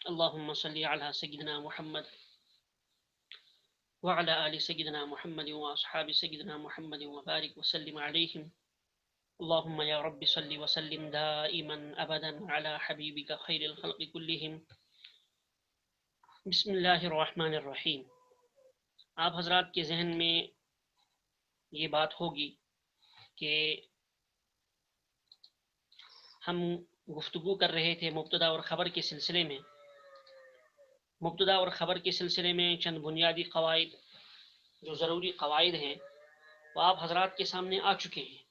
اللهم صل على سيدنا محمد وعلى آل سيدنا محمد وأصحاب سيدنا محمد وبارك وسلم عليهم. اللهم يا رب صل وسلم دائما أبدا على حبيبك خير الخلق كلهم. بسم اللہ الرحمن الرحیم. آپ حضرات کے ذہن میں یہ بات ہوگی کہ ہم گفتگو کر رہے تھے مبتدا اور خبر کے سلسلے میں. مبتدا اور خبر کے سلسلے میں چند بنیادی قواعد جو ضروری قواعد ہیں وہ آپ حضرات کے سامنے آ چکے ہیں.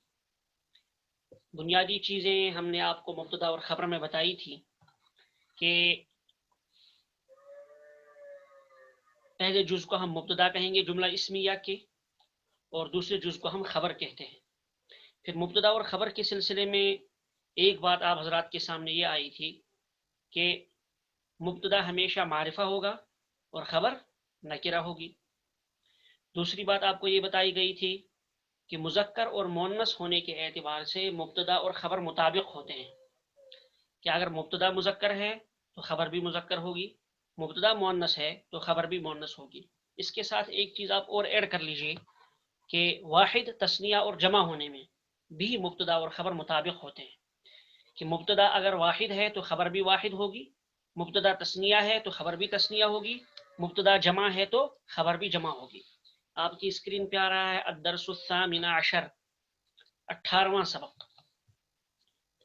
بنیادی چیزیں ہم نے آپ کو مبتدا اور خبر میں بتائی تھی کہ پہلے جز کو ہم مبتدا کہیں گے جملہ اسمیہ کے، اور دوسرے جز کو ہم خبر کہتے ہیں. پھر مبتدا اور خبر کے سلسلے میں ایک بات آپ حضرات کے سامنے یہ آئی تھی کہ مبتدا ہمیشہ معرفہ ہوگا اور خبر نکرہ ہوگی. دوسری بات آپ کو یہ بتائی گئی تھی کہ مذکر اور مؤنث ہونے کے اعتبار سے مبتدا اور خبر مطابق ہوتے ہیں، کہ اگر مبتدا مذکر ہے تو خبر بھی مذکر ہوگی، مبتدا مؤنث ہے تو خبر بھی مؤنث ہوگی. اس کے ساتھ ایک چیز آپ اور ایڈ کر لیجئے کہ واحد تثنیہ اور جمع ہونے میں بھی مبتدا اور خبر مطابق ہوتے ہیں، کہ مبتدا اگر واحد ہے تو خبر بھی واحد ہوگی، مبتدا تثنیہ ہے تو خبر بھی تثنیہ ہوگی، مبتدا جمع ہے تو خبر بھی جمع ہوگی. آپ کی اسکرین پہ آ رہا ہے الدرس الثامن عشر، 18واں سبق،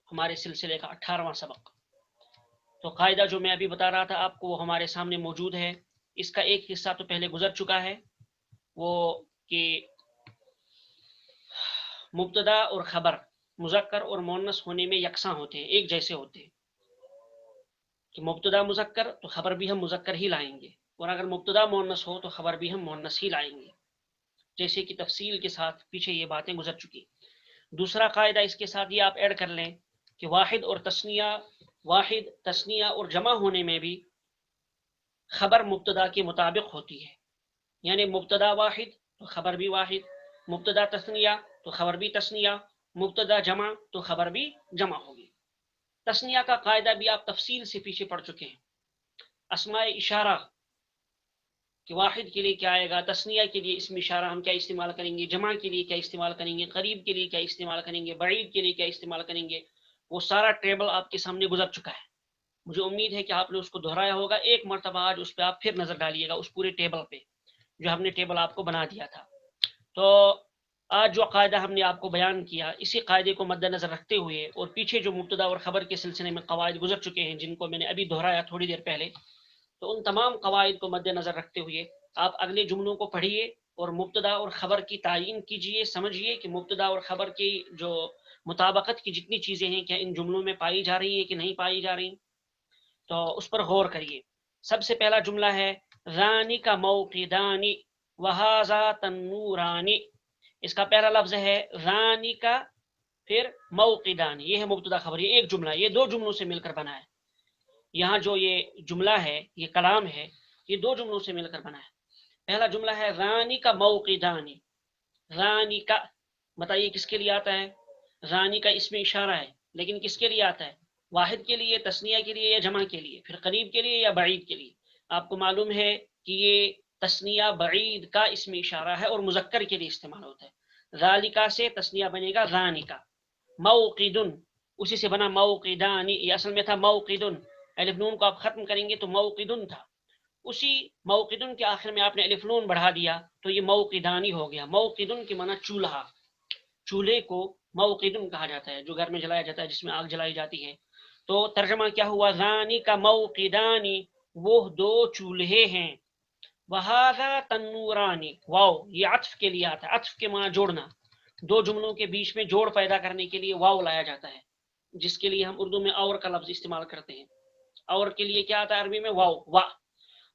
ہمارے سلسلے کا 18واں سبق. تو قاعدہ جو میں ابھی بتا رہا تھا آپ کو وہ ہمارے سامنے موجود ہے. اس کا ایک حصہ تو پہلے گزر چکا ہے، وہ کہ مبتدا اور خبر مذکر اور مؤنث ہونے میں یکساں ہوتے ہیں، ایک جیسے ہوتے ہیں، کہ مبتدا مذکر تو خبر بھی ہم مذکر ہی لائیں گے، اور اگر مبتدا مؤنث ہو تو خبر بھی ہم مؤنث ہی لائیں گے، جیسے کہ تفصیل کے ساتھ پیچھے یہ باتیں گزر چکی. دوسرا قاعدہ اس کے ساتھ یہ آپ ایڈ کر لیں کہ واحد تثنیہ اور جمع ہونے میں بھی خبر مبتدا کے مطابق ہوتی ہے، یعنی مبتدا واحد تو خبر بھی واحد، مبتدا تثنیہ تو خبر بھی تثنیہ، مبتدا جمع تو خبر بھی جمع ہوگی. تثنیہ کا قاعدہ بھی آپ تفصیل سے پیچھے پڑ چکے ہیں. اسماء اشارہ کہ واحد کے لیے کیا آئے گا، تثنیہ کے لیے اسم اشارہ ہم کیا استعمال کریں گے، جمع کے لیے کیا استعمال کریں گے، قریب کے لیے کیا استعمال کریں گے، بعید کے لیے کیا استعمال کریں گے، وہ سارا ٹیبل آپ کے سامنے گزر چکا ہے. مجھے امید ہے کہ آپ نے اس کو دہرایا ہوگا. ایک مرتبہ آج اس پہ آپ پھر نظر ڈالیے گا، اس پورے ٹیبل پہ جو ہم نے ٹیبل آپ کو بنا دیا تھا. تو آج جو قاعدہ ہم نے آپ کو بیان کیا، اسی قاعدے کو مد نظر رکھتے ہوئے اور پیچھے جو مبتدا اور خبر کے سلسلے میں قواعد گزر چکے ہیں جن کو میں نے ابھی دہرایا تھوڑی دیر پہلے، تو ان تمام قواعد کو مد نظر رکھتے ہوئے آپ اگلے جملوں کو پڑھیے اور مبتدا اور خبر کی تعین کیجئے. سمجھیے کہ مبتدا اور خبر کی جو مطابقت کی جتنی چیزیں ہیں کیا ان جملوں میں پائی جا رہی ہیں کہ نہیں پائی جا رہی، تو اس پر غور کریے. سب سے پہلا جملہ ہے رانی کا موقدانی وہذا تنورانی. اس کا پہلا لفظ ہے رانی کا، پھر موقدانی، یہ ہے مبتدا خبر، یہ ایک جملہ، یہ دو جملوں سے مل کر بنا ہے. یہاں جو یہ جملہ ہے، یہ کلام ہے، یہ دو جملوں سے مل کر بنا ہے. پہلا جملہ ہے رانی کا موقدانی. رانی کا بتائیے کس کے لیے آتا ہے؟ رانی کا اسم اشارہ ہے، لیکن کس کے لیے آتا ہے؟ واحد کے لیے، تثنیہ کے لیے یا جمع کے لیے، پھر قریب کے لیے یا بعید کے لیے. آپ کو معلوم ہے کہ یہ تثنیہ بعید کا اسم اشارہ ہے اور مذکر کے لیے استعمال ہوتا ہے. ذالکا سے تثنیہ بنے گا رانی کا. موقدن اسی سے بنا موقدانی، یہ اصل میں تھا موقدن، الف نون کو آپ ختم کریں گے تو موقدن تھا، اسی موقدن کے آخر میں آپ نے الف نون بڑھا دیا تو یہ موقدانی ہو گیا. موقدن کے معنی چولہا، چولہے کو موقدن کہا جاتا ہے جو گھر میں جلایا جاتا ہے، جس میں آگ جلائی جاتی ہے. تو ترجمہ کیا ہوا، رانی کا موقدانی، وہ دو چولہے ہیں، وہذا تنورانی، واو یہ عطف کے لیے آتا ہے. عطف کے معنی جوڑنا، دو جملوں کے بیچ میں جوڑ پیدا کرنے کے لیے واو لایا جاتا ہے، جس کے لیے ہم اردو میں اور کا لفظ استعمال کرتے ہیں. اور کے لیے کیا آتا ہے عربی میں؟ واو، وا.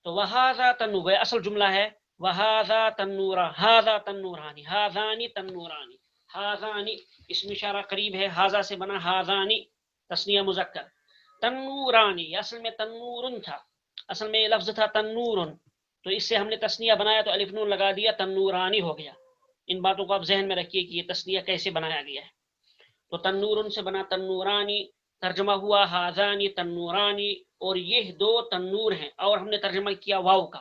تو وہذا تنور اصل جملہ ہے، وہذا تنورا، ہذا تنورانی، ہذانی تنورانی. ہذانی اسم اشارہ قریب ہے، ہذا سے بنا ہذانی، تثنیہ مذکر. تنورانی اصل میں تنورن تھا، اصل میں یہ لفظ تھا تنورن، تو اس سے ہم نے تثنیہ بنایا تو الف نون لگا دیا، تنورانی ہو گیا. ان باتوں کو آپ ذہن میں رکھیے کہ یہ تثنیہ کیسے بنایا گیا ہے. تو تنورن سے بنا تنورانی، ترجمہ ہوا ہذانی تنورانی اور یہ دو تنور ہیں، اور ہم نے ترجمہ کیا واو کا،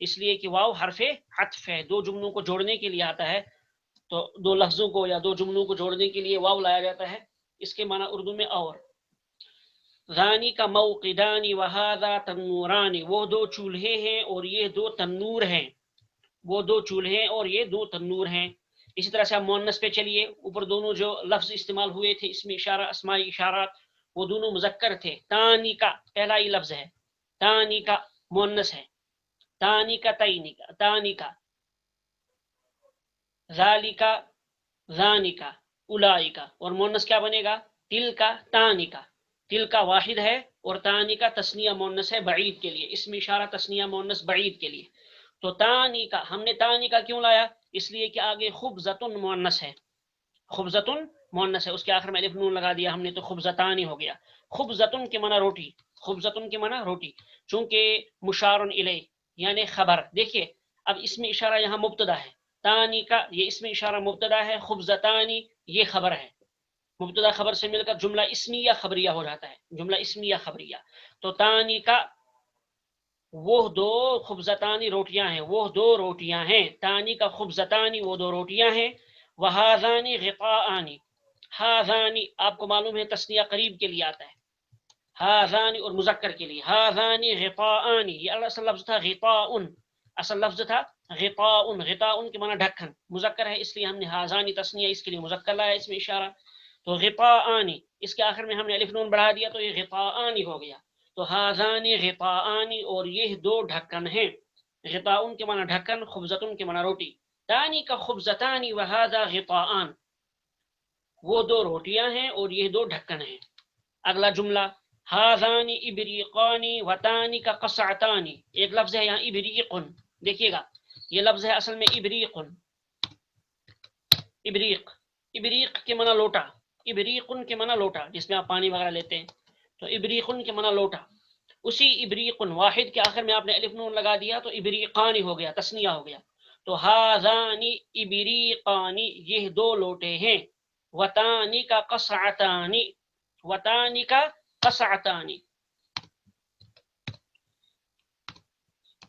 اس لیے کہ واو حرف عطف ہے، دو جملوں کو جوڑنے کے لیے آتا ہے، تو دو لفظوں کو یا دو جملوں کو جوڑنے کے لیے واو لایا جاتا ہے، اس کے معنی اردو میں اور۔ ذانی کا موقدانی وہذا تنورانی، وہ دو چولہے ہیں اور یہ دو تنور ہیں، وہ دو چولہے اور یہ دو تنور ہیں۔ اسی طرح سے ہم مؤنث پہ چلیے، اوپر دونوں جو لفظ استعمال ہوئے تھے اسم اشارہ اسماء اشارات، وہ دونوں مذکر تھے۔ تانی کا پہلا ہی لفظ ہے، تانی کا مؤنث ہے، تانی کا تینی کا تانی کا، ذالی کا ذانی کا الائی کا، اور مؤنث کیا بنے گا؟ تل کا تانی کا، تل کا واحد ہے اور تانی کا تسنیہ مؤنث ہے بعید کے لیے، اسم اشارہ تسنیہ مؤنث بعید کے لیے۔ تو تانی کا، ہم نے تانی کا کیوں لایا؟ اس لیے کہ آگے خبزتن مؤنث ہے، خبزتن مؤنث ہے، اس کے آخر میں الف نون لگا دیا ہم نے تو خبزتانی ہو گیا۔ خبزتن کے معنی روٹی، خبزتن کے معنی روٹی، چونکہ مشار الیہ یعنی خبر۔ دیکھیے اب اسم اشارہ یہاں مبتدا ہے، تانی کا یہ اسم اشارہ مبتدا ہے، خبزتانی یہ خبر ہے، مبتدا خبر سے مل کر جملہ اسمیہ خبریہ ہو جاتا ہے، جملہ اسمیہ خبریہ۔ تو تانی کا وہ دو خبزتانی روٹیاں ہیں، وہ دو روٹیاں ہیں، تانی کا خبزتانی وہ دو روٹیاں ہیں، وہذانی غطاءانی، ہاذانی آپ کو معلوم ہے تسنیہ قریب کے لیے آتا ہے، ہاذانی اور مذکر کے لیے، ہاذانی غطاءانی، یہ اصل لفظ تھا غطاء، اصل لفظ تھا غطاء، غطاء کے معنی ڈھکن، مذکر ہے اس لیے ہم نے ہاذانی تسنیہ اس کے لیے مذکر لایا اس میں اشارہ۔ تو غطاءانی اس کے آخر میں ہم نے الف نون بڑھا دیا تو یہ غطاءانی ہو گیا۔ تو ہاذانی غطاءانی اور یہ دو ڈھکن ہیں، غطاء کے معنی ڈھکن، خبزتن کے معنی روٹی۔ تانی کا خبزتانی وہذا غطاءان، وہ دو روٹیاں ہیں اور یہ دو ڈھکن ہیں۔ اگلا جملہ ہاذانی ابریقانی وتانی کا قصعتانی، ایک لفظ ہے یہاں ابریقن، دیکھیے گا یہ لفظ ہے اصل میں ابریقن، ابریق، ابریق کے معنی لوٹا، ابریقن کے معنی لوٹا جس میں آپ پانی وغیرہ لیتے ہیں، تو ابریقن کے معنی لوٹا، اسی ابریقن واحد کے آخر میں آپ نے الف نون لگا دیا تو ابریقانی ہو گیا، تسنیہ ہو گیا۔ تو ہاذانی ابریقانی یہ دو لوٹے ہیں، وتانی کا قصعتانی، وتانی کا قصعتانی،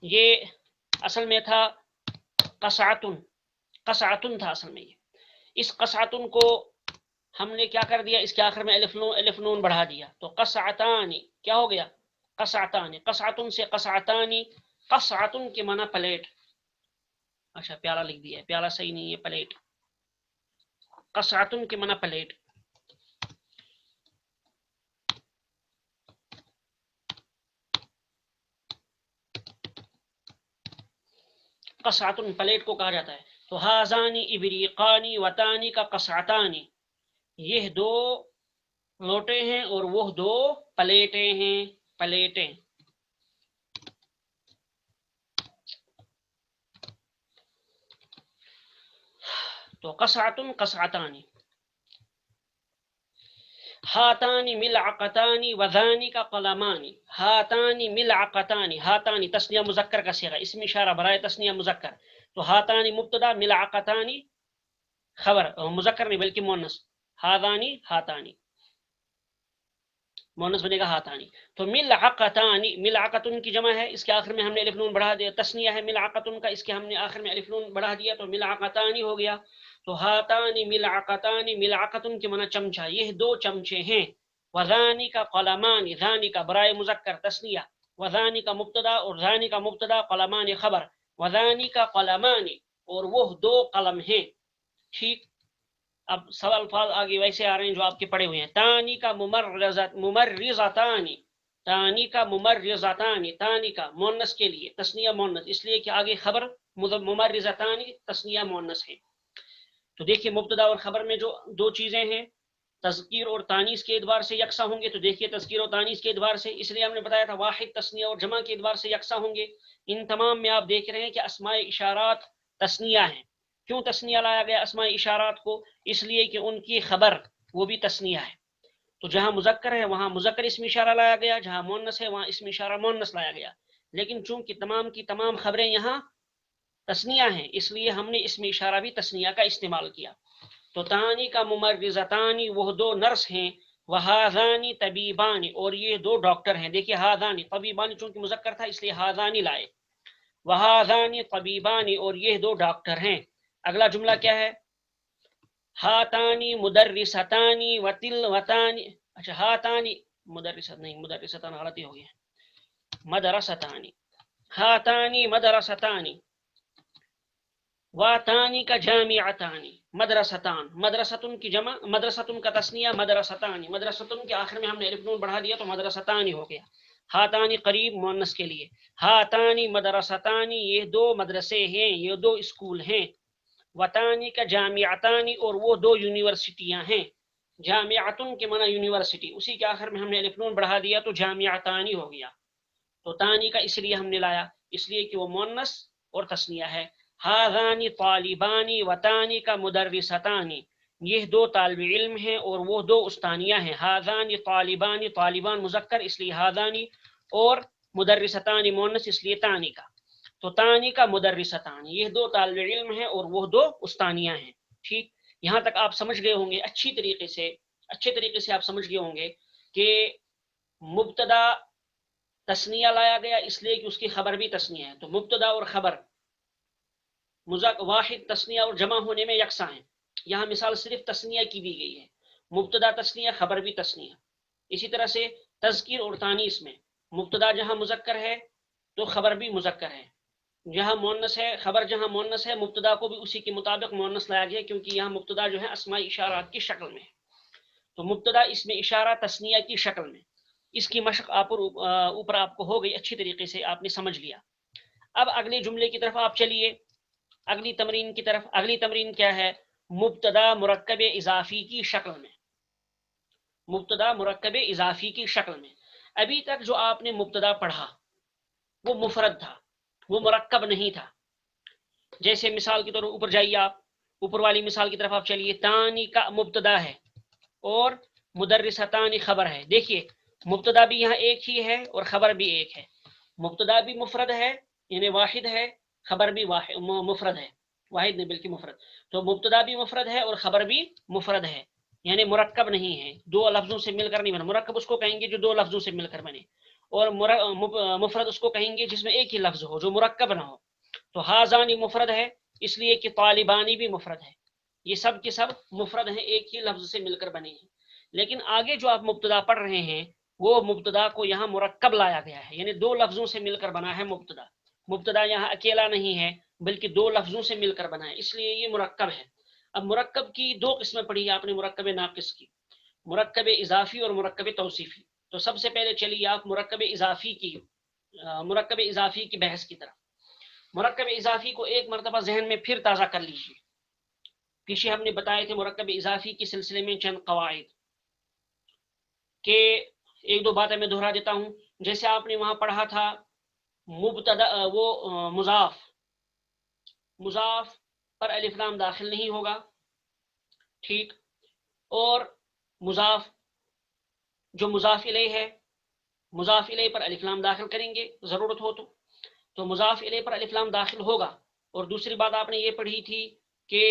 یہ اصل میں تھا قصعتن، قصعتن تھا اصل میں یہ، اس قصعتن کو ہم نے کیا کر دیا، اس کے آخر میں الف نون بڑھا دیا تو قصعتانی کیا ہو گیا؟ قصعتانی، قصعتن سے قصعتانی، قصعتن کے معنی پلیٹ، اچھا پیالہ لکھ دیا ہے، پیالہ صحیح نہیں ہے پلیٹ، قصعتن کے معنی پلیٹ۔ قصعتن پلیٹ کو کہا جاتا ہے۔ تو ہاذانی ابریقانی وتانی کا قصعتانی، یہ دو لوٹے ہیں اور وہ دو پلیٹیں ہیں، پلیٹیں۔ تو قصعتن قصعتانی، ہاتانی ملعقتانی وذانی کا قلمانی، ہاتانی ملعقتانی، ہاتانی تسنیہ مذکر کا صیغہ، اسم اشارہ برائے تسنیہ مذکر، تو ہاتانی مبتدا، ملعقتانی خبر، مذکر نہیں بلکہ مؤنث، ہاذانی ہاتانی، مؤنث بنے گا ہاتانی۔ تو ملعقتانی، ملعقتن کی جمع ہے، اس کے آخر میں ہم نے الف نون بڑھا دیا، تسنیہ ہے ملعقتن کا، اس کے ہم نے آخر میں الف نون بڑھا دیا تو ملعقتانی ہو گیا۔ تو ہاتانی ملعقتانی، ملعقتن کے معنی چمچہ، یہ دو چمچے ہیں، وذانی کا قلمان، ذانی کا برائے مذکر تسنیہ، وذانی کا مبتدا اور ذانی کا مبتدا، قلمان خبر، وذانی کا قلمانی اور وہ دو قلم ہیں، ٹھیک۔ اب سب الفاظ آگے ویسے آ رہے ہیں جو آپ کے پڑھے ہوئے ہیں۔ تانی کا ممرزتانی، تانی کا ممرزتانی، تانی کا مؤنث کے لیے تسنیہ مؤنث، اس لیے کہ آگے خبر ممرزتانی تسنیہ مؤنث ہے۔ تو دیکھیے مبتدا اور خبر میں جو دو چیزیں ہیں تذکیر اور تانیث کے اعتبار سے یکساں ہوں گے، تو دیکھیے تذکیر اور تانیث کے اعتبار سے، اس لیے ہم نے بتایا تھا واحد تسنیہ اور جمع کے اعتبار سے یکساں ہوں گے۔ ان تمام میں آپ دیکھ رہے ہیں کہ اسماء اشارات تسنیہ ہیں۔ کیوں تسنیہ لایا گیا اسماء اشارات کو؟ اس لیے کہ ان کی خبر وہ بھی تسنیہ ہے، تو جہاں مذکر ہے وہاں مذکر اسم اشارہ لایا گیا، جہاں مؤنث ہے وہاں اسم اشارہ مؤنث لایا گیا، لیکن چونکہ تمام کی تمام خبریں یہاں تسنیہ ہیں اس لیے ہم نے اسم اشارہ بھی تسنیہ کا استعمال کیا۔ تو تانی کا ممرزتانی وہ دو نرس ہیں، وہاذانی طبیبانی، اور یہ دو ڈاکٹر ہیں. دیکھیے ہاذانی طبیبانی چونکہ مذکر تھا اس لیے ہاذانی لائے. وہاذانی طبیبانی، اور یہ دو ڈاکٹر ہیں. اگلا جملہ کیا ہے؟ ہاتانی مدرستانی وتلوتانی. اچھا ہاتانی مدرست نہیں، مدرستان غلطی ہو گئی، مدرستانی. ہاتانی مدرستانی، واتانی کا جامعتانی. مدرستان، مدرستن کی جمع، مدرستن کا تسنیہ مدرستانی. مدرستن کے آخر میں ہم نے الف نون بڑھا دیا تو مدرستانی ہو گیا. ہاتانی قریب مؤنث کے لیے. ہاتانی مدرستانی، یہ دو مدرسے ہیں، یہ دو اسکول ہیں. وطانی کا جامعتانی، اور وہ دو یونیورسٹیاں ہیں. جامعتن کے معنی یونیورسٹی، اسی کے آخر میں ہم نے الف نون بڑھا دیا تو جامعتانی ہو گیا. تو تانی کا اس لیے ہم نے لایا، اس لیے کہ وہ مؤنث اور تثنیہ ہے. ہاذانی طالبانی وتانی کا مدرستانی، یہ دو طالب علم ہیں اور وہ دو استانیہ ہیں. ہاذانی طالبانی، طالبان مذکر اس لیے ہاذانی، اور مدرستانی مؤنث اس لیے تانی کا. تو تانی کا مدرستان، یہ دو طالب علم ہیں اور وہ دو استانیہ ہیں. ٹھیک، یہاں تک آپ سمجھ گئے ہوں گے اچھے طریقے سے آپ سمجھ گئے ہوں گے کہ مبتدا تثنیہ لایا گیا اس لیے کہ اس کی خبر بھی تثنیہ ہے. تو مبتدا اور خبر واحد تثنیہ اور جمع ہونے میں یکساں ہیں. یہاں مثال صرف تثنیہ کی دی گئی ہے، مبتدا تثنیہ خبر بھی تثنیہ. اسی طرح سے تذکیر اور تانیث میں مبتدا جہاں مذکر ہے تو خبر بھی مذکر ہے، جہاں مؤنث ہے خبر جہاں مؤنث ہے مبتدا کو بھی اسی کے مطابق مؤنث لایا گیا، کیونکہ یہاں مبتدا جو ہے اسماء اشارات کی شکل میں ہے. تو مبتدا اس میں اشارہ تثنیہ کی شکل میں. اس کی مشق اوپر آپ کو ہو گئی، اچھی طریقے سے آپ نے سمجھ لیا. اب اگلے جملے کی طرف آپ چلیے، اگلی تمرین کی طرف. اگلی تمرین کیا ہے؟ مبتدا مرکب اضافی کی شکل میں. مبتدا مرکب اضافی کی شکل میں. ابھی تک جو آپ نے مبتدا پڑھا وہ مفرد تھا، وہ مرکب نہیں تھا. جیسے مثال کے طور پر اوپر جائیے، آپ اوپر والی مثال کی طرف آپ چلیے. تانی کا مبتدا ہے اور مدرستانی خبر ہے. دیکھیے مبتدا بھی یہاں ایک ہی ہے اور خبر بھی ایک ہے. مبتدا بھی مفرد ہے یعنی واحد ہے، خبر بھی مفرد ہے، واحد نہیں بلکہ مفرد. تو مبتدا بھی مفرد ہے اور خبر بھی مفرد ہے، یعنی مرکب نہیں ہے، دو لفظوں سے مل کر نہیں بنا. مرکب اس کو کہیں گے جو دو لفظوں سے مل کر بنے، اور مفرد اس کو کہیں گے جس میں ایک ہی لفظ ہو جو مرکب نہ ہو. تو ہاذانی مفرد ہے اس لیے کہ طالبانی بھی مفرد ہے. یہ سب کے سب مفرد ہیں، ایک ہی لفظ سے مل کر بنے ہیں. لیکن آگے جو آپ مبتدا پڑھ رہے ہیں وہ مبتدا کو یہاں مرکب لایا گیا ہے، یعنی دو لفظوں سے مل کر بنا ہے مبتدا. مبتدا یہاں اکیلا نہیں ہے بلکہ دو لفظوں سے مل کر بنا ہے، اس لیے یہ مرکب ہے. اب مرکب کی دو قسمیں پڑھی آپ نے، مرکب ناقص کی، مرکب اضافی اور مرکب توصیفی. تو سب سے پہلے چلیے آپ مرکب اضافی کی بحث کی طرف. مرکب اضافی کو ایک مرتبہ ذہن میں پھر تازہ کر لیجیے. پیچھے ہم نے بتائے تھے مرکب اضافی کے سلسلے میں چند قواعد کہ ایک دو باتیں میں دہرا دیتا ہوں. جیسے آپ نے وہاں پڑھا تھا مبتدا وہ مضاف پر الف لام داخل نہیں ہوگا، ٹھیک، اور مضاف جو مضاف الیہ ہے مضاف الیہ پر الف لام داخل کریں گے ضرورت ہو تو مضاف الیہ پر الف لام داخل ہوگا. اور دوسری بات آپ نے یہ پڑھی تھی کہ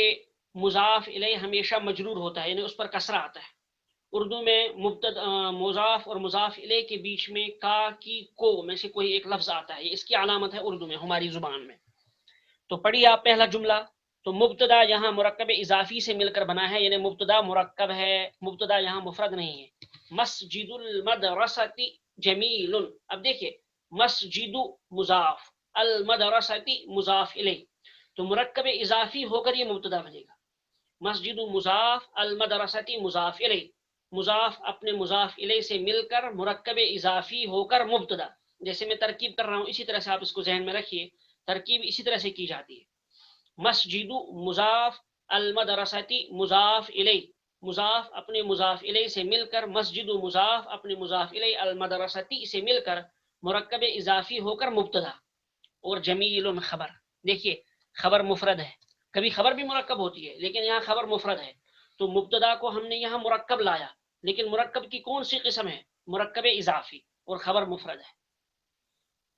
مضاف الیہ ہمیشہ مجرور ہوتا ہے، یعنی اس پر کسرہ آتا ہے. اردو میں مضاف اور مضاف الیہ کے بیچ میں کا کی کو میں سے کوئی ایک لفظ آتا ہے، اس کی علامت ہے اردو میں ہماری زبان میں. تو پڑھیے آپ پہلا جملہ. تو مبتدا یہاں مرکب اضافی سے مل کر بنا ہے، یعنی مبتدا مرکب ہے، مبتدا یہاں مفرد نہیں ہے. مسجد المدرسۃ جمیل. اب دیکھیے مسجد مضاف، المدرسۃ مضاف الیہ، تو مرکب اضافی ہو کر یہ مبتدا بنے گا. مسجد مضاف، المدرسۃ مضاف الیہ، مضاف اپنے مضاف الیہ سے مل کر مرکب اضافی ہو کر مبتدا. جیسے میں ترکیب کر رہا ہوں اسی طرح سے آپ اس کو ذہن میں رکھیے، ترکیب اسی طرح سے کی جاتی ہے. مسجد مضاف، المدرسۃ مضاف الیہ، مضاف اپنے مضاف الیہ سے مل کر، مسجد مضاف اپنے مضاف الیہ المدرسۃ سے مل کر مرکب اضافی ہو کر مبتدا. اور جمیل خبر. دیکھیے خبر مفرد ہے، کبھی خبر بھی مرکب ہوتی ہے لیکن یہاں خبر مفرد ہے. تو مبتدا کو ہم نے یہاں مرکب لایا، لیکن مرکب کی کون سی قسم ہے؟ مرکب اضافی، اور خبر مفرد ہے.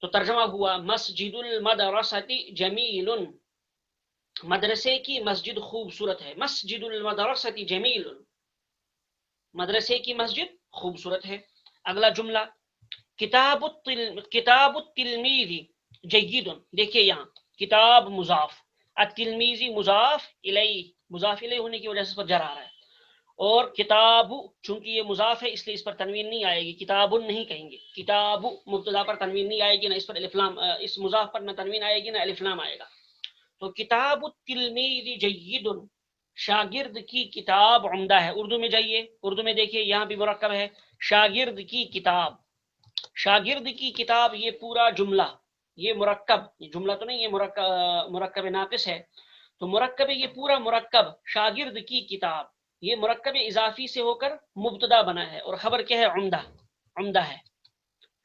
تو ترجمہ ہوا مسجد المدرسۃ جمیل، مدرسے کی مسجد خوبصورت ہے. مسجد المدرسۃ جمیل، مدرسے کی مسجد خوبصورت ہے. اگلا جملہ کتاب التلمیذ جید. دیکھیے یہاں کتاب مضاف، التلمیذی مضاف الیہ، مضاف الیہ ہونے کی وجہ سے اس پر جر آ رہا ہے. اور کتاب چونکہ یہ مضاف ہے اس لیے اس پر تنوین نہیں آئے گی، کتاب نہیں کہیں گے. کتاب مبتدا پر تنوین نہیں آئے گی، نہ اس پر الف لام، اس مضاف پر نہ تنوین آئے گی نہ الف لام آئے گا. تو کتاب التلمیذ جید، شاگرد کی کتاب عمدہ ہے. اردو میں جائیے، اردو میں دیکھیے یہاں بھی مرکب ہے شاگرد کی کتاب. شاگرد کی کتاب یہ پورا جملہ، یہ مرکب، یہ جملہ تو نہیں، یہ مرکب ناقص ہے. تو مرکب یہ پورا مرکب شاگرد کی کتاب، یہ مرکب اضافی سے ہو کر مبتدا بنا ہے. اور خبر کیا ہے؟ عمدہ، عمدہ ہے،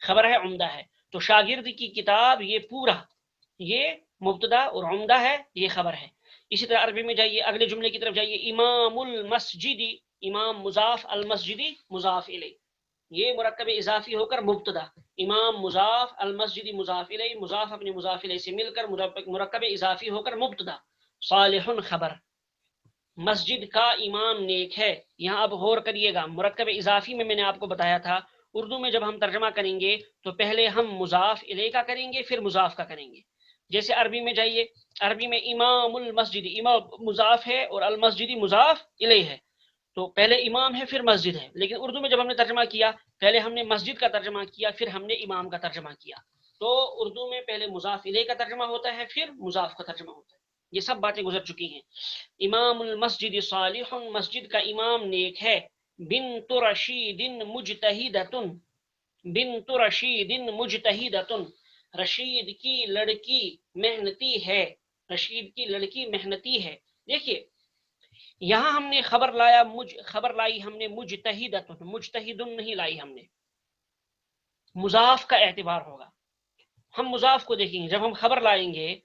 خبر ہے عمدہ ہے. تو شاگرد کی کتاب یہ پورا، یہ مبتدا اور عمدہ ہے، یہ خبر ہے. اسی طرح عربی میں جائیے، اگلے جملے کی طرف جائیے. امام المسجد، امام مضاف، المسجدی مضاف الیہ، یہ مرکب اضافی ہو کر مبتدا، امام مضاف، المسجد مضاف الیہ، مضاف اپنے مضاف الیہ سے مل کر مرکب اضافی ہو کر مبتدا. صالح خبر، مسجد کا امام نیک ہے. یہاں اب غور کریے گا، مرکب اضافی میں نے آپ کو بتایا تھا اردو میں جب ہم ترجمہ کریں گے تو پہلے ہم مضاف الیہ کا کریں گے پھر مضاف کا کریں گے. جیسے عربی میں جائیے، عربی میں امام المسجد، امام مضاف ہے اور المسجد مضاف الیہ ہے، تو پہلے امام ہے پھر مسجد ہے. لیکن اردو میں جب ہم نے ترجمہ کیا پہلے ہم نے مسجد کا ترجمہ کیا پھر ہم نے امام کا ترجمہ کیا. تو اردو میں پہلے مضاف الیہ کا ترجمہ ہوتا ہے پھر مضاف کا ترجمہ ہوتا ہے. یہ سب باتیں گزر چکی ہیں. امام المسجد صالح، مسجد کا امام نیک ہے. بنت رشید مجتہدۃ، بنت رشید مجتہدۃ، رشید کی لڑکی محنتی ہے، رشید کی لڑکی محنتی ہے. دیکھیے یہاں ہم نے خبر لایا، خبر لائی ہم نے مجتہدۃ، مجتہد نہیں لائی ہم نے. مضاف کا اعتبار ہوگا، ہم مضاف کو دیکھیں گے. جب ہم خبر لائیں گے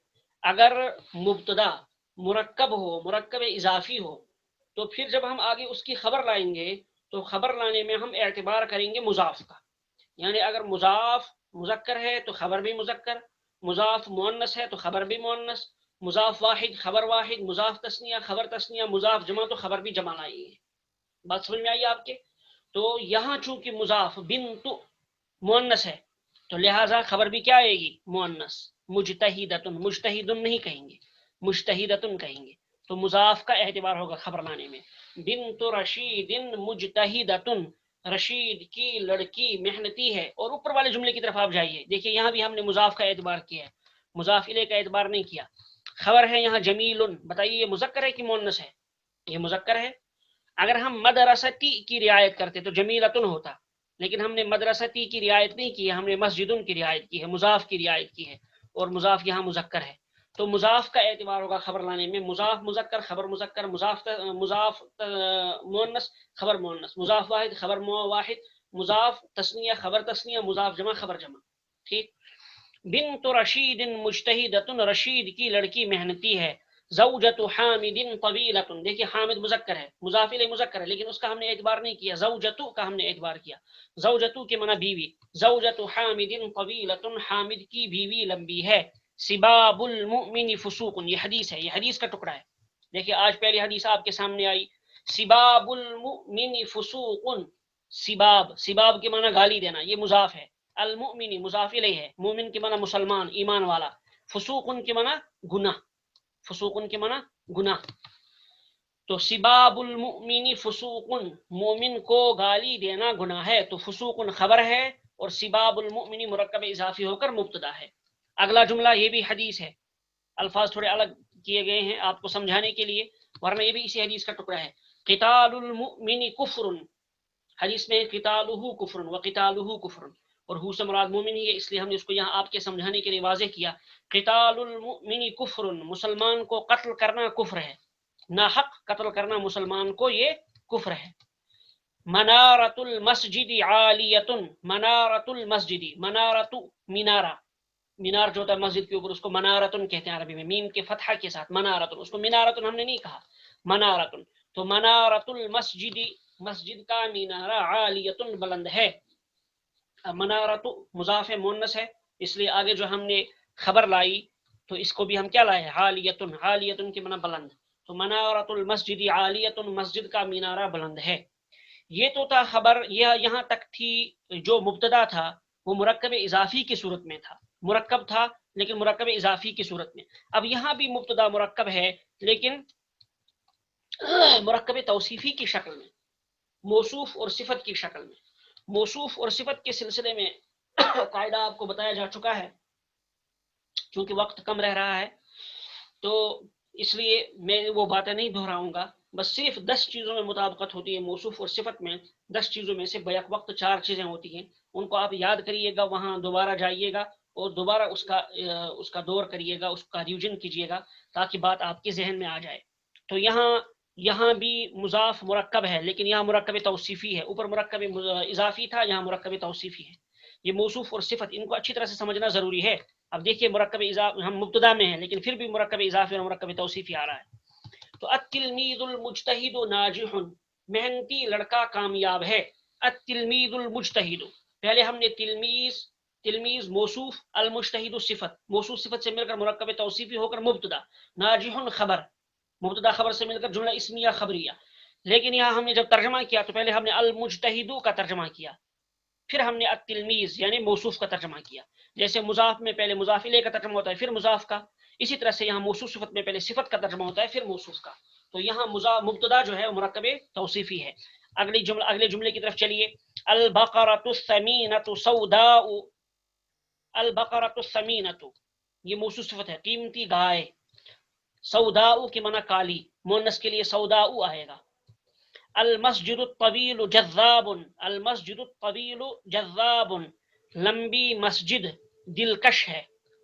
اگر مبتدا مرکب ہو، مرکب اضافی ہو، تو پھر جب ہم آگے اس کی خبر لائیں گے تو خبر لانے میں ہم اعتبار کریں گے مضاف کا. یعنی اگر مضاف مذکر ہے تو خبر بھی مذکر، مضاف مؤنث ہے تو خبر بھی مؤنث، مضاف واحد خبر واحد، مضاف تثنیہ خبر تثنیہ، مضاف جمع تو خبر بھی جمع لائیں گے. بات سمجھ میں آئی آپ کے؟ تو یہاں چونکہ مضاف بنت مؤنث ہے تو لہٰذا خبر بھی کیا آئے گی؟ مؤنث. مجتہدۃ، مجتہد نہیں کہیں گے، مجتہدۃ کہیں گے. تو مضاف کا اعتبار ہوگا خبر لانے میں. بنت رشید مجتہدۃ، رشید کی لڑکی محنتی ہے. اور اوپر والے جملے کی طرف آپ جائیے، دیکھیے یہاں بھی ہم نے مضاف کا اعتبار کیا ہے، مضاف الیہ کا اعتبار نہیں کیا. خبر ہے یہاں جمیل، بتائیے یہ مذکر ہے کہ مؤنث ہے؟ یہ مذکر ہے. اگر ہم مدرستی کی رعایت کرتے تو جمیلۃ ہوتا، لیکن ہم نے مدرستی کی رعایت نہیں کی ہے، ہم نے مسجدن کی رعایت کی ہے، مضاف کی رعایت کی ہے. اور مضاف یہاں مذکر ہے تو مضاف کا اعتبار ہوگا خبر لانے میں. مضاف مذکر خبر مذکر، مضاف مؤنث خبر مؤنث، مضاف واحد خبر واحد، مضاف تثنیہ خبر تثنیہ، مضاف جمع خبر جمع. ٹھیک. بنت رشید مجتہدۃ، رشید کی لڑکی محنتی ہے. زوجۃ حامد طویلۃ، دیکھیے حامد مذکر ہے، مضاف الیہ مذکر ہے لیکن اس کا ہم نے اعتبار نہیں کیا، زوجۃ کا ہم نے اعتبار کیا. زوجۃ کے معنی بیوی، زوجۃ حامد طویلۃ، حامد کی بیوی لمبی ہے. سباب المؤمن فسوق، یہ حدیث ہے، یہ حدیث کا ٹکڑا ہے. دیکھیے آج پہلی حدیث آپ کے سامنے آئی، سباب المؤمن فسوق. سباب، سباب کے معنی گالی دینا، یہ مضاف ہے. المؤمن مضاف الیہ ہے، مومن کے معنی مسلمان ایمان والا، فسوق کے معنی گناہ، فسوق کے معنی گناہ. تو سباب المؤمن فسوق، مومن کو گالی دینا گناہ ہے. تو فسوق خبر ہے اور سباب المؤمن مرکب اضافی ہو کر مبتدا ہے. اگلا جملہ یہ بھی حدیث ہے، الفاظ تھوڑے الگ کیے گئے ہیں آپ کو سمجھانے کے لیے ورنہ یہ بھی اسی حدیث کا ٹکڑا ہے. قتال المؤمن کفر، حدیث میں قتالہ کفر وقتالہ کفر، اور ہو سے مراد مومن ہی ہے اس لیے ہم نے اس کو یہاں آپ کے سمجھانے کے لیے واضح کیا. قتال المؤمن کفر، مسلمان کو قتل کرنا کفر ہے، ناحق قتل کرنا مسلمان کو یہ کفر ہے. منارۃ المسجد عالیۃ، منارۃ المسجد، منارۃ مینارہ، مینار جو ہوتا ہے مسجد کے اوپر اس کو منارتن کہتے ہیں عربی میں، میم کے فتحہ کے ساتھ منارتن، اس کو مینارتن ہم نے نہیں کہا، منارتن. تو منارۃ المسجد، مسجد کا مینارہ، عالیۃ بلند ہے. منارۃ مضاف مؤنث ہے اس لیے آگے جو ہم نے خبر لائی تو اس کو بھی ہم کیا لائے؟ عالیۃ، عالیۃ کے معنی بلند. تو منارۃ المسجد عالیۃ، مسجد کا مینارہ بلند ہے. یہ تو تھا خبر، یہ یہاں تک تھی جو مبتدا تھا وہ مرکب اضافی کی صورت میں تھا، مرکب تھا لیکن مرکب اضافی کی صورت میں. اب یہاں بھی مبتدا مرکب ہے لیکن مرکب توصیفی کی شکل میں، موصوف اور صفت کی شکل میں. موصوف اور صفت کے سلسلے میں قاعدہ آپ کو بتایا جا چکا ہے، چونکہ وقت کم رہ رہا ہے تو اس لیے میں وہ باتیں نہیں دہراؤں گا. بس صرف 10 چیزوں میں مطابقت ہوتی ہے موصوف اور صفت میں. 10 چیزوں میں سے بیک وقت 4 چیزیں ہوتی ہیں، ان کو آپ یاد کریے گا، وہاں دوبارہ جائیے گا اور دوبارہ اس کا دور کریے گا، اس کا ریویژن کیجیے گا تاکہ بات آپ کے ذہن میں آ جائے. تو یہاں بھی مضاف مرکب ہے لیکن یہاں مرکب توصیفی ہے، اوپر مرکب اضافی تھا، یہاں مرکب توصیفی ہے. یہ موصوف اور صفت ان کو اچھی طرح سے سمجھنا ضروری ہے. اب دیکھیے مرکب اضافی ہم مبتدا میں ہیں لیکن پھر بھی مرکب اضافی اور مرکب توصیفی آ رہا ہے. تو التلمیذ المجتہد ناجح، محنتی لڑکا کامیاب ہے. التلمیذ المجتہد، پہلے ہم نے تلمیذ موصوف، المجتہد صفت، موصوف صفت سے مل کر مرکب توصیفی ہو کر مبتدا، ناجح خبر، مبتدا خبر سے مل کر جملہ اسمیہ خبریہ. لیکن یہاں ہم نے جب ترجمہ کیا تو پہلے ہم نے المجتہد کا ترجمہ کیا، پھر ہم نے التلمیذ یعنی موصوف کا ترجمہ کیا. جیسے مضاف میں پہلے مضاف الیہ کا ترجمہ ہوتا ہے پھر مضاف کا، اسی طرح سے یہاں موصوف صفت میں پہلے صفت کا ترجمہ ہوتا ہے پھر موصوف کا. تو یہاں مبتدا جو ہے وہ مرکب توصیفی ہے. اگلے جملے کی طرف چلیے. البقرۃ الثمینۃ سوداء، البقرۃ الثمینۃ یہ موصوف صفت ہے، قیمتی گائے. سوداء کی معنی کالی، مؤنث کے لیے سوداء آئے گا. المسجد الطویل جذاب، المسجد الطویل جذاب، لمبی مسجد دلکش ہے.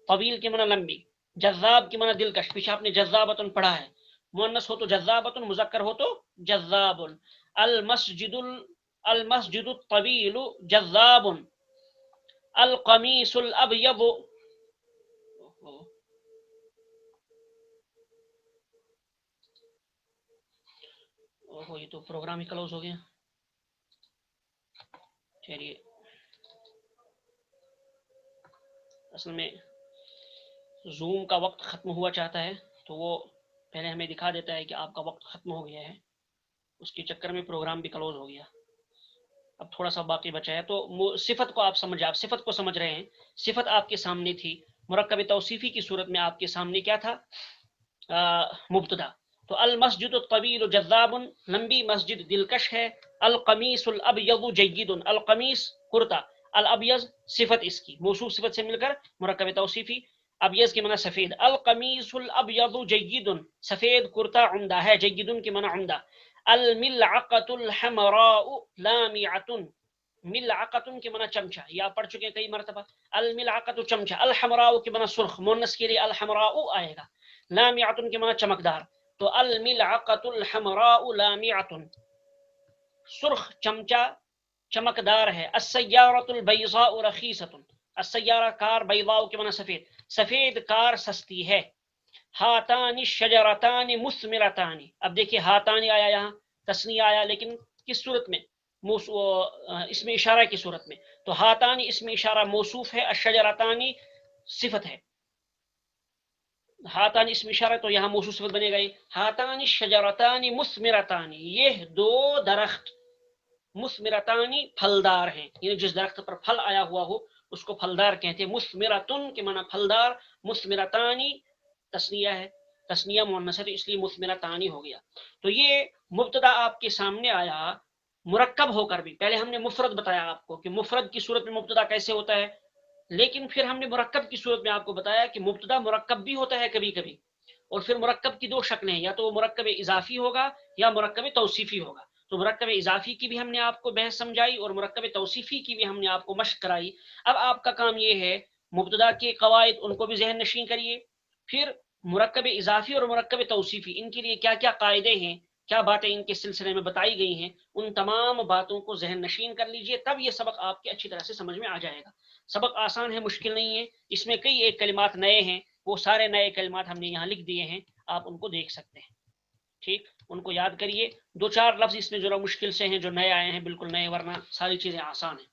طویل کی معنی لمبی، جذاب کی معنی دلکش. پیچھے آپ نے جذابۃ پڑھا ہے، مؤنث ہو تو جذابۃ، مذکر ہو تو جذاب. المسجد الطویل جذاب. القمیص الابیض، یہ تو پروگرام ہی کلوز ہو گیا. چلیے اصل میں زوم کا وقت ختم ہوا چاہتا ہے تو وہ پہلے ہمیں دکھا دیتا ہے کہ آپ کا وقت ختم ہو گیا ہے، اس کے چکر میں پروگرام بھی کلوز ہو گیا. اب تھوڑا سا باقی بچا ہے. تو صفت کو آپ سمجھے، آپ صفت کو سمجھ رہے ہیں. صفت آپ کے سامنے تھی، مرکب توصیفی کی صورت میں آپ کے سامنے کیا تھا؟ مبتدا. تو المسجد الطویل جذاب، لمبی مسجد دلکش ہے. القمیص الابیض جید، القمیص کرتا، الابیض صفت اس کی، موصوف صفت سے مل کر مرکب توصیفی. ابیض کی معنی سفید. القمیص الابیض جید، سفید کرتا عمدہ ہے. جید کی معنی عمدہ. الملعقۃ الحمراء لامعۃ، ملعقۃ کی معنی چمچہ، یہ آپ پڑھ چکے ہیں کئی مرتبہ. الملعقۃ چمچہ. الحمراء کی معنی سرخ، مؤنث کے لیے الحمراء آئے گا. لامعۃ کی معنی چمکدار. تو الملعقۃ الحمراء لامعۃ، سرخ چمچہ چمکدار ہے. السیارۃ البیضاء رخیصۃ، السیارہ کار، بیضاء کی معنی سفید، سفید کار سستی ہے. ہاتان الشجرتان مثمرتان، اب دیکھیے ہاتان آیا، یہاں تثنیہ آیا لیکن کس صورت میں؟ اسم اشارہ کی صورت میں. تو ہاتان اسم اشارہ موصوف ہے، الشجرتان صفت ہے. ہاتان اسم اشارہ تو یہاں موصوف صفت بنے گئی. ہاتان الشجرتان مثمرتان، یہ دو درخت، مثمرتان پھلدار ہیں، یعنی جس درخت پر پھل آیا ہوا ہو اس کو پھلدار کہتے ہیں. مثمرتن کے معنی پھلدار، مثمرتان تسنیہ ہے، تسنیہ مؤنث ہے تو اس لیے مثمرتان ہو گیا. تو یہ مبتدا آپ کے سامنے آیا مرکب ہو کر بھی. پہلے ہم نے مفرد بتایا آپ کو کہ مفرد کی صورت میں مبتدا کیسے ہوتا ہے، لیکن پھر ہم نے مرکب کی صورت میں آپ کو بتایا کہ مبتدا مرکب بھی ہوتا ہے کبھی کبھی. اور پھر مرکب کی 2 شکلیں ہیں، یا تو وہ مرکب اضافی ہوگا یا مرکب توصیفی ہوگا. تو مرکب اضافی کی بھی ہم نے آپ کو بحث سمجھائی اور مرکب توصیفی کی بھی ہم نے آپ کو مشق کرائی. اب آپ کا کام یہ ہے مبتدا کے قواعد ان کو بھی ذہن نشین کریے، پھر مرکب اضافی اور مرکب توصیفی ان کے لیے کیا کیا قاعدے ہیں، کیا باتیں ان کے سلسلے میں بتائی گئی ہیں، ان تمام باتوں کو ذہن نشین کر لیجئے. تب یہ سبق آپ کے اچھی طرح سے سمجھ میں آ جائے گا. سبق آسان ہے، مشکل نہیں ہے. اس میں کئی ایک کلمات نئے ہیں، وہ سارے نئے کلمات ہم نے یہاں لکھ دیے ہیں، آپ ان کو دیکھ سکتے ہیں. ٹھیک، ان کو یاد کریے. 2-4 لفظ اس میں ذرا مشکل سے ہیں جو نئے آئے ہیں، بالکل نئے، ورنہ ساری چیزیں آسان ہیں.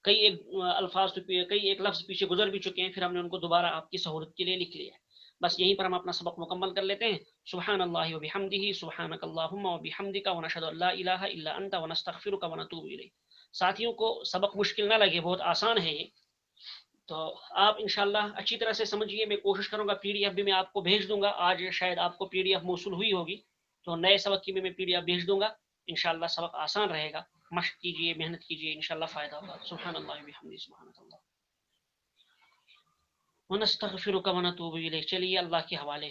کئی ایک الفاظ کئی ایک لفظ پیچھے گزر بھی چکے ہیں، پھر ہم نے ان کو دوبارہ آپ کی سہولت کے لیے لکھ لیا ہے. بس یہیں پر ہم اپنا سبق مکمل کر لیتے ہیں. سبحان اللہ و بحمدہ سبحانک اللہم و بحمدک ونشہد ان لا الہ الا انت ونستغفرک ونتوب الیک. ساتھیوں کو سبق مشکل نہ لگے، بہت آسان ہے یہ، تو آپ انشاءاللہ اچھی طرح سے سمجھیے. میں کوشش کروں گا پی ڈی ایف بھی میں آپ کو بھیج دوں گا. آج شاید آپ کو پی ڈی ایف موصول ہوئی ہوگی، تو نئے سبق کی میں پی ڈی ایف بھیج دوں گا. انشاءاللہ سبق آسان رہے گا. مشق کیجیے، محنت کیجیے، انشاءاللہ فائدہ ہوگا. سبحان اللہ وبحمدہ سبحانک اللہ ونستغفرک ونتوب الیک. چلیے اللہ کے حوالے.